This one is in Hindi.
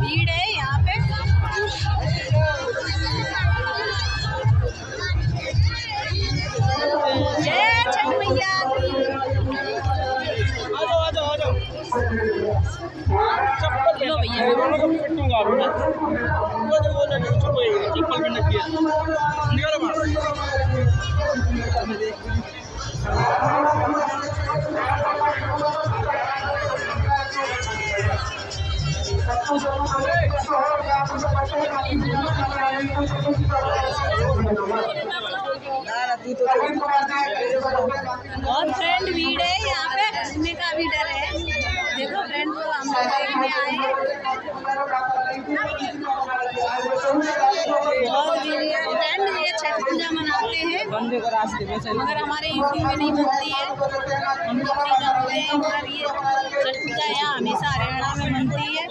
भीड़ है यहाँ पे। जय छठ मैया की। लो भैया बहुत फ्रेंड भीड़ है यहाँ पे, घूमने का भी डर है। देखो फ्रेंड को हम लोग देखने आए हैं। बहुत फ्रेंड ये छठ पूजा मनाते हैं, मगर हमारे यूपी में नहीं बनती है। हम लोग नहीं जानते हैं, मगर ये छठ पूजा यहाँ हमेशा हरियाणा में बनती है।